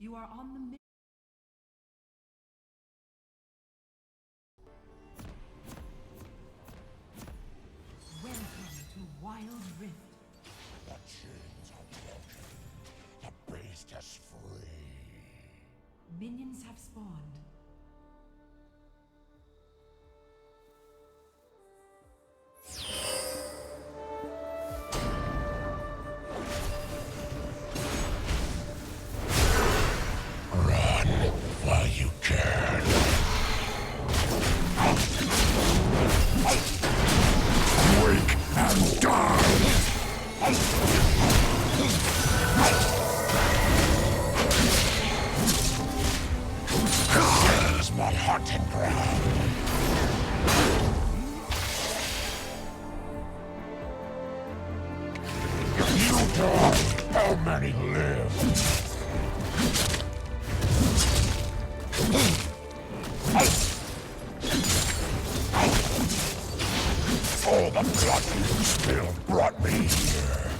You are on the Welcome to Wild Rift. The chains are broken. The beast is free. Minions have spawned. Run while you can. Wake and die! Here's my hunting ground. You die, how many live? All the blood you spilled brought me here.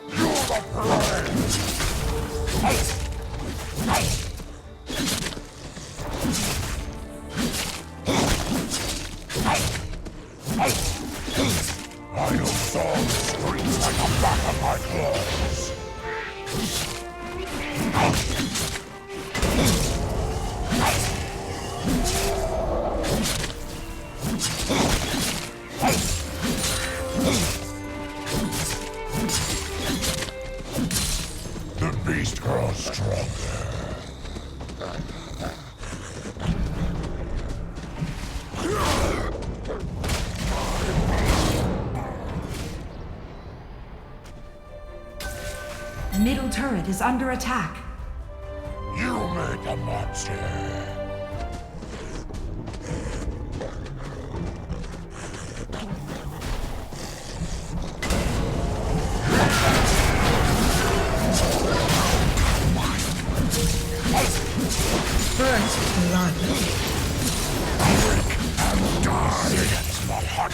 You're the prey! I know song streets like the back of my claws. The beast grows stronger. The middle turret is under attack. You made the monster. First blood. Wake and die. It's my heart.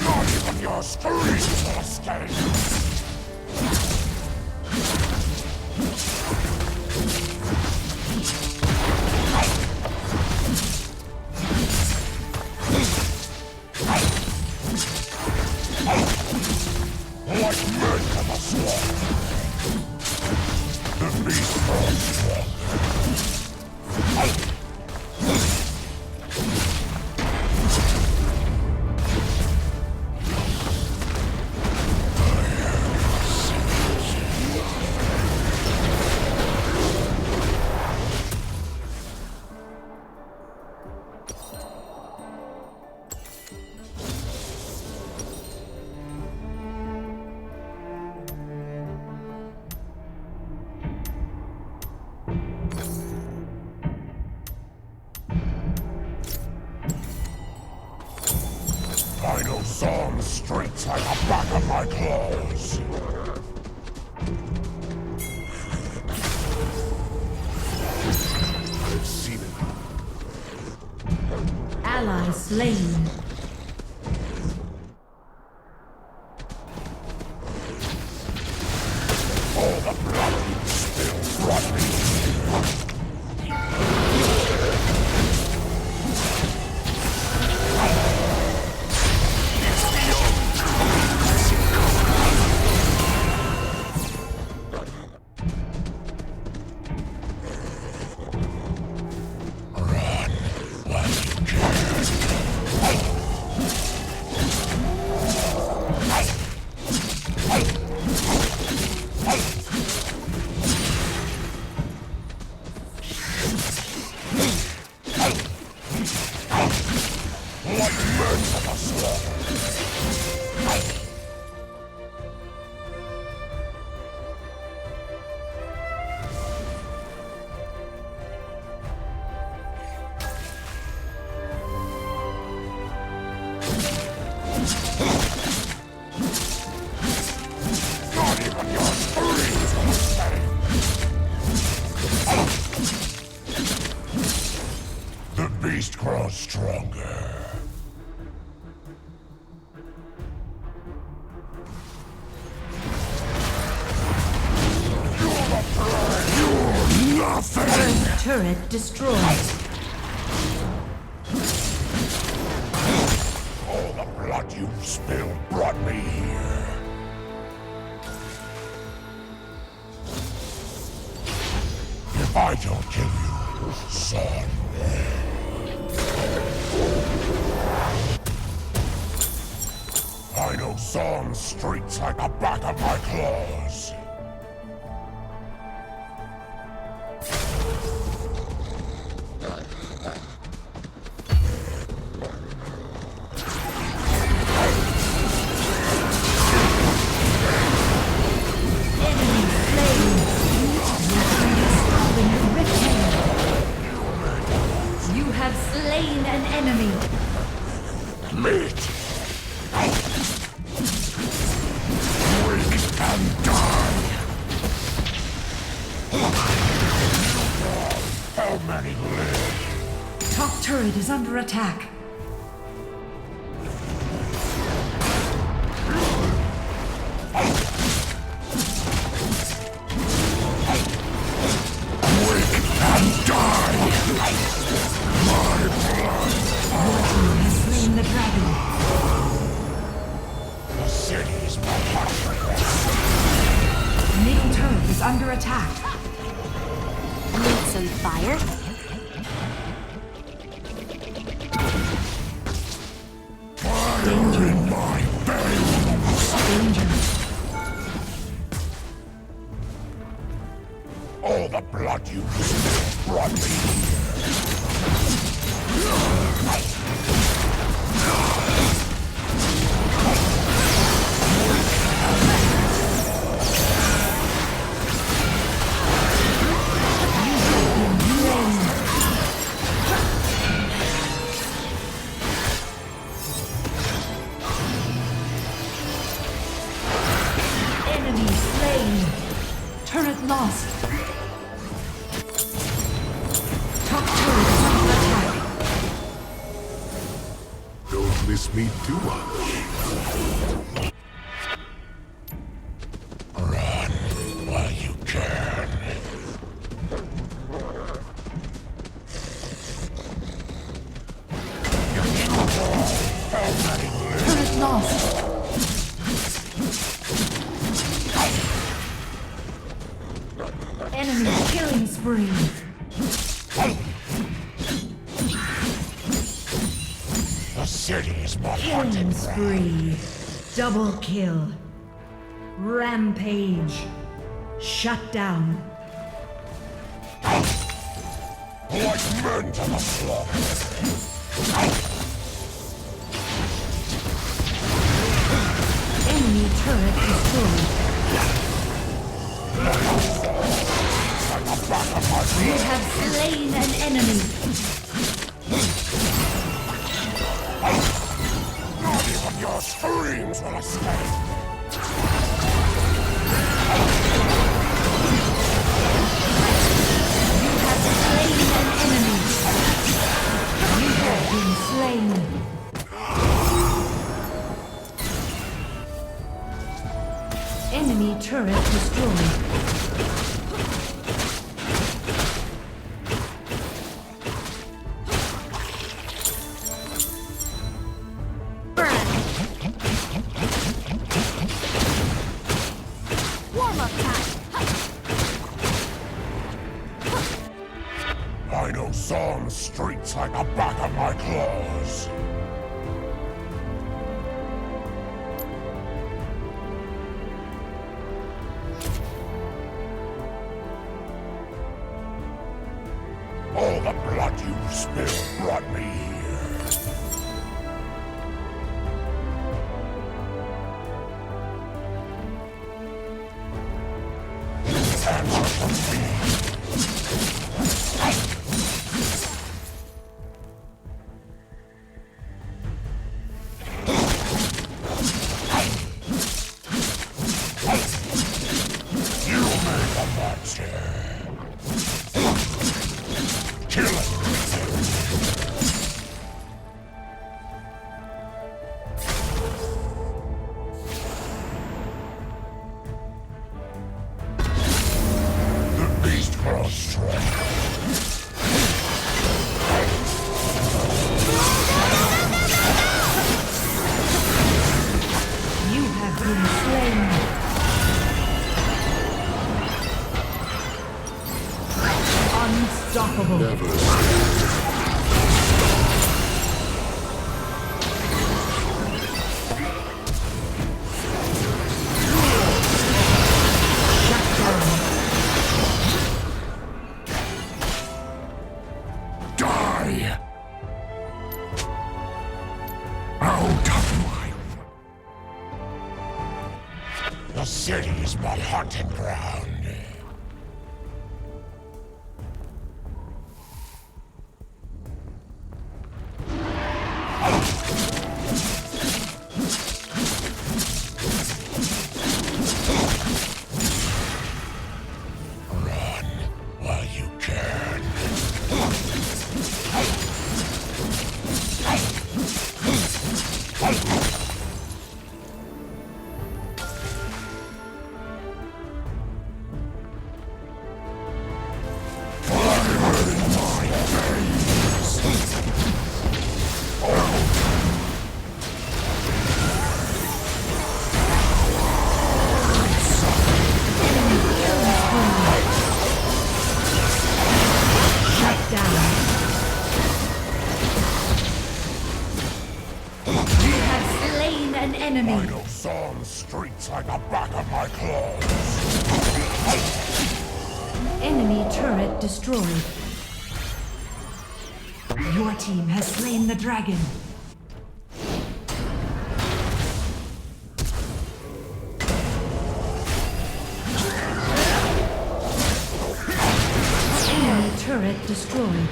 Not even your screams will escape. Like men of a swamp. The beast grows stronger. I know song streets like the back of my claws. I've seen it. Ally slain. All the blood you spilled brought me here. Run while you can. Like men of a swamp. Not even your screams will escape. beast grows stronger. You're nothing! Turret destroyed. All the blood you've spilled brought me here. If I don't kill you, son will. I know Zorn's streets like the back of my claws. Slain an enemy. Meat! Wake and die! How many live? Top turret is under attack. Wake and die! My blood! Your team has slain the dragon. The city's my fortress. Middle turret is under attack. Need some fire? Fire in my veins! Danger. All the blood you spilled brought me here. Enemy slain. Turret lost. Top turret is under attack. Don't miss me too much. Run while you can. Turret lost. Enemy killing spree. The city is my Killing hunting spree. Double kill. Rampage. Shut down. like men to the slaughter. Enemy turret destroyed. You have slain an enemy. Not even your screams will escape. You have slain an enemy. You have been slain. Enemy turret destroyed. I know Zorn's streets like the back of my claws. All the blood you've spilled brought me here. Answer from me. You made the monster. Kill it. strong. You have been slain. Unstoppable. Die! Out of my... The city is my hunting ground. Run while you can. An enemy. I know Zorn's streets like the back of my claws. Enemy turret destroyed. Your team has slain the dragon. Enemy turret destroyed.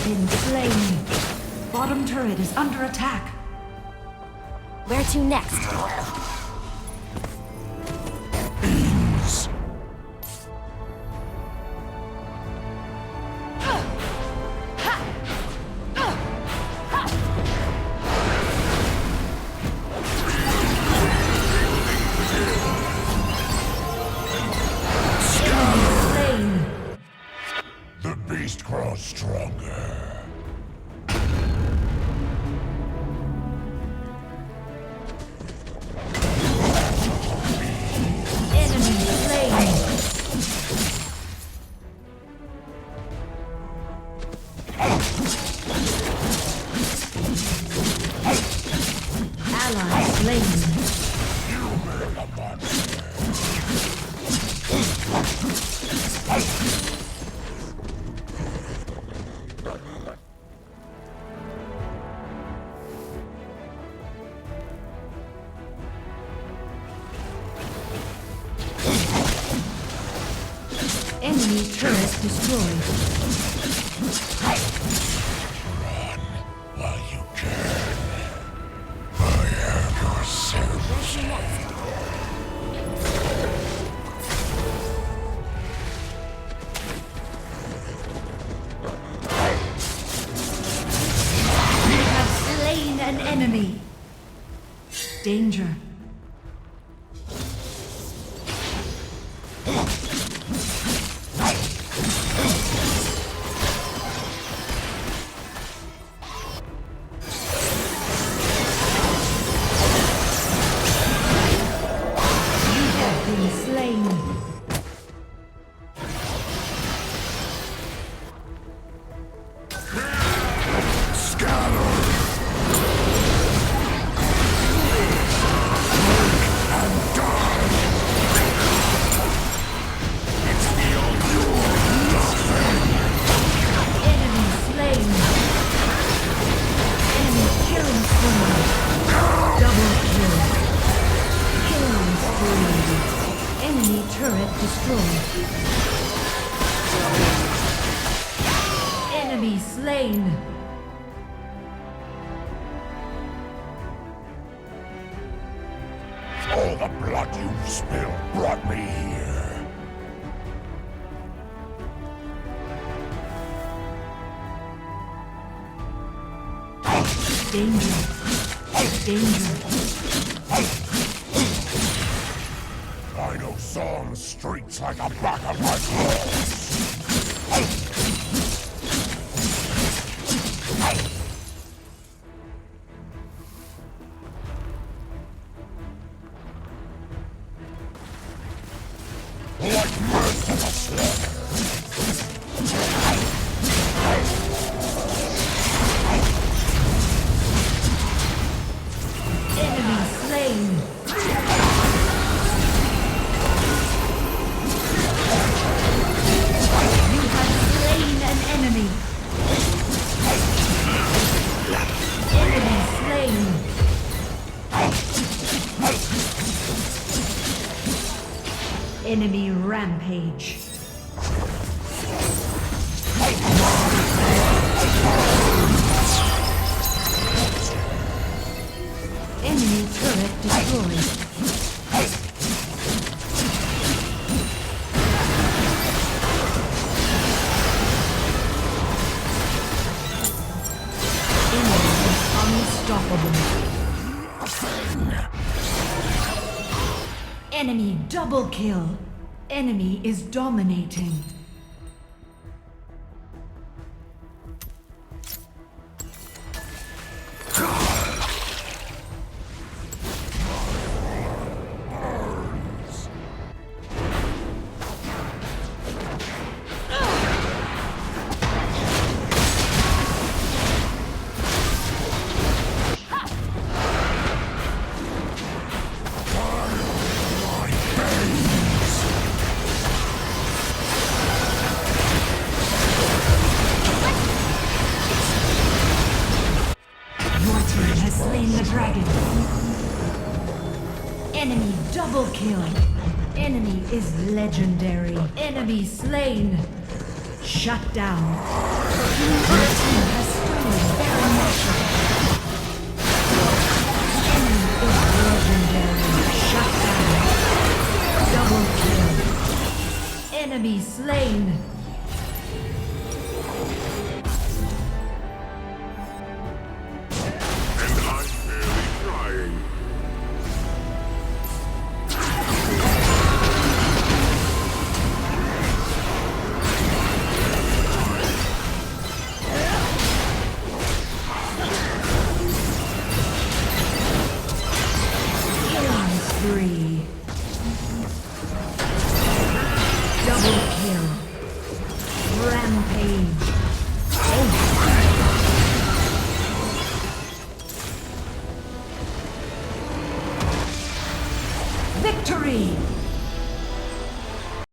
Been slain. Bottom turret is under attack. Where to next? Beans. Slain. The beast grows stronger. Enemy slain. Ally slain. You made a monster. Enemy turret destroyed. Run while you can. I have your sins. You have slain an enemy. Danger. Been slain. Scatter! And die! It's beyond your nothing! Enemy slain. Enemy killing spree. Double kill. Killing spree. Enemy turret destroyed. Enemy slain. All the blood you've spilled brought me here. Danger. Danger. I know some streets like the back of my claws. Like merciless. Enemy slain. You have slain an enemy. Enemy slain. Enemy rampage. Enemy turret destroyed. Enemy is unstoppable. Enemy double kill. Enemy is dominating. Slain the dragon. Enemy double kill. Enemy is legendary. Enemy slain. Shut down. Your team has stolen Baron Nashor. Enemy is legendary. Shut down. Double kill. Enemy slain. Three. Double kill. Rampage. Victory!